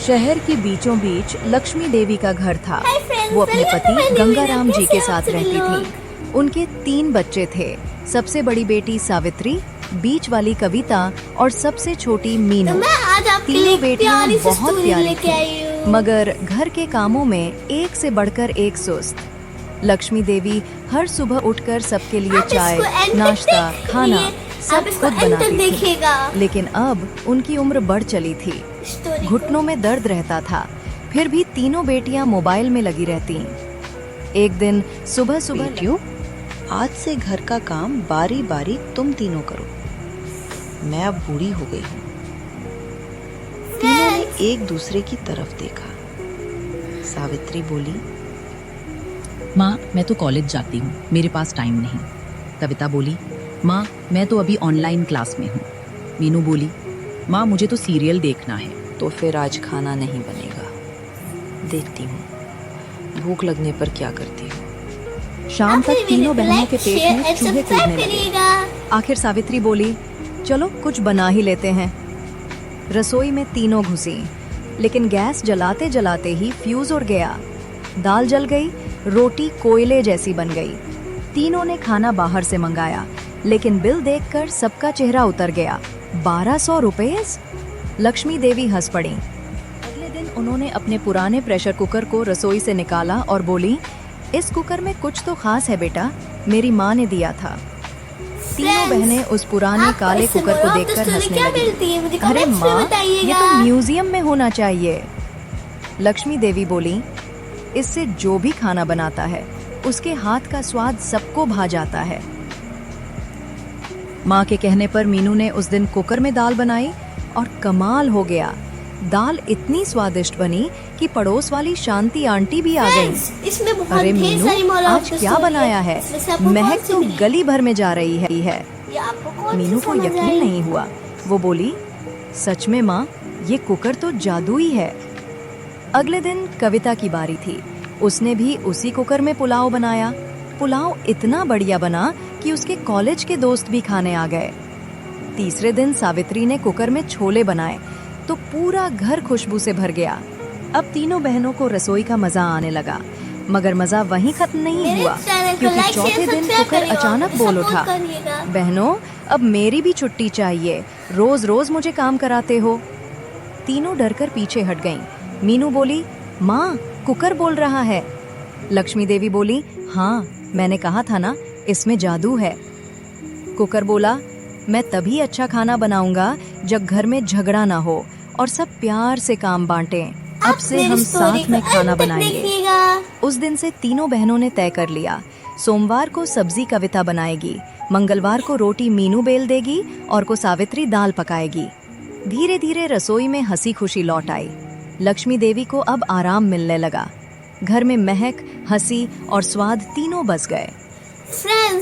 शहर के बीचों बीच लक्ष्मी देवी का घर था। Hi friends, वो अपने welcome to पति my new गंगाराम video. जी के कैसे साथ आप सभी रहती लोग? थी। उनके 3 बच्चे थे। सबसे बड़ी बेटी सावित्री, बीच वाली कविता और सबसे छोटी तो मीनू। मैं आज आपके लिए तीनों एक बेटियां प्यारी सी बहुत स्टोरी प्यारी लेके आई थीं, हूँ। मगर घर के कामों में एक से बढ़कर एक सुस्त। लक्ष्मी देवी हर सुबह उठकर सबके लिए आप चाय, इसको end तक नाश्ता, देखिए। खाना आप सब इसको खुद end तक बनाती थी। देखिएगा। लेकिन अब उनकी उम्र बढ़ चली थी। स्टोरी घुटनों में दर्द रहता था, फिर भी तीनों बेटियां मोबाइल में लगी रहती। एक दिन सुबह सुबह बेटियों, आज से घर का काम बारी बारी तुम तीनों करो। मैं अब बूढ़ी हो गई हूँ। तीनों ने एक दूसरे की तरफ देखा। सावित्री बोली, माँ, मैं तो कॉलेज जाती हूँ, मेरे पास टाइम नहीं। कविता बोली, माँ, मैं तो अभी ऑनलाइन क्लास में हूँ। मीनू बोली, माँ, मुझे तो सीरियल देखना है। तो फिर आज खाना नहीं बनेगा। देखती हूँ भूख लगने पर क्या करती हूँ। शाम आप तक मेरे तीनों वीडियो को बहनों के like, पेट share में and चूहे subscribe कूदने लगे। करिएगा। आखिर सावित्री बोली, चलो कुछ बना ही लेते हैं। रसोई में तीनों घुसी, लेकिन गैस जलाते जलाते ही फ्यूज उड़ गया। दाल जल गई, रोटी कोयले जैसी बन गई। तीनों ने खाना बाहर से मंगाया, लेकिन बिल देखकर सबका चेहरा उतर गया। 1200 रुपए। लक्ष्मी देवी हंस पड़ी। अगले दिन उन्होंने अपने पुराने प्रेशर कुकर को रसोई से निकाला और बोली, इस कुकर में कुछ तो खास है बेटा, मेरी माँ ने दिया था। तीनों बहनें उस पुराने आपको काले इससे कुकर को मोरल ऑफ द देखकर स्टोरी हंसने क्या मिलती है? लगी। मुझे अरे comments में माँ, ये बताइएगा। तो म्यूजियम में होना चाहिए। लक्ष्मी देवी बोली, इससे जो भी खाना बनाता है उसके हाथ का स्वाद सबको भा जाता है। माँ के कहने पर मीनू ने उस दिन कुकर में दाल बनाई और कमाल हो गया। दाल इतनी स्वादिष्ट बनी कि पड़ोस वाली शांति आंटी भी आ गई। Friends, इसमें बहुत अरे ढेर मीनू, सारी moral of आज the क्या story बनाया है? इसमें से आपको महक कौन सी तो मिली? गली भर में जा रही है। ये आपको कौन मीनू सी को समझ यकीन आई? नहीं हुआ। वो बोली, सच में माँ, ये कुकर तो जादुई है। अगले दिन कविता की बारी थी। उसने भी उसी कुकर में पुलाव बनाया। पुलाव इतना बढ़िया बना कि उसके कॉलेज के दोस्त भी खाने आ गए। तीसरे दिन सावित्री ने कुकर में छोले बनाए तो पूरा घर खुशबू से भर गया। अब तीनों बहनों को रसोई का मजा आने लगा, मगर मजा वहीं खत्म नहीं मेरे हुआ, चैनल को क्योंकि like, share, चौथे दिन subscribe कुकर करिएगा और अचानक मुझे बोल support उठा, करिएगा। बहनों, अब मेरी भी छुट्टी चाहिए, रोज रोज मुझे काम कराते हो। तीनों डरकर पीछे हट गईं। मीनू बोली, माँ, कुकर बोल रहा है। लक्ष्मी देवी बोली, हाँ, मैंने कहा था ना, इसमें जादू है। कुकर बोला, मैं तभी अच्छा खाना बनाऊंगा जब घर में झगड़ा ना हो और सब प्यार से काम बांटें। अब आप से मेरी हम story साथ में को खाना end तक बनाएंगे। देखिएगा। उस दिन से तीनों बहनों ने तय कर लिया, सोमवार को सब्जी कविता बनाएगी, मंगलवार को रोटी मीनू बेल देगी और को सावित्री दाल पकाएगी। धीरे धीरे रसोई में हंसी खुशी लौट आई। लक्ष्मी देवी को अब आराम मिलने लगा। घर में महक, हंसी और स्वाद तीनों बस गए। फ्रेंड्स,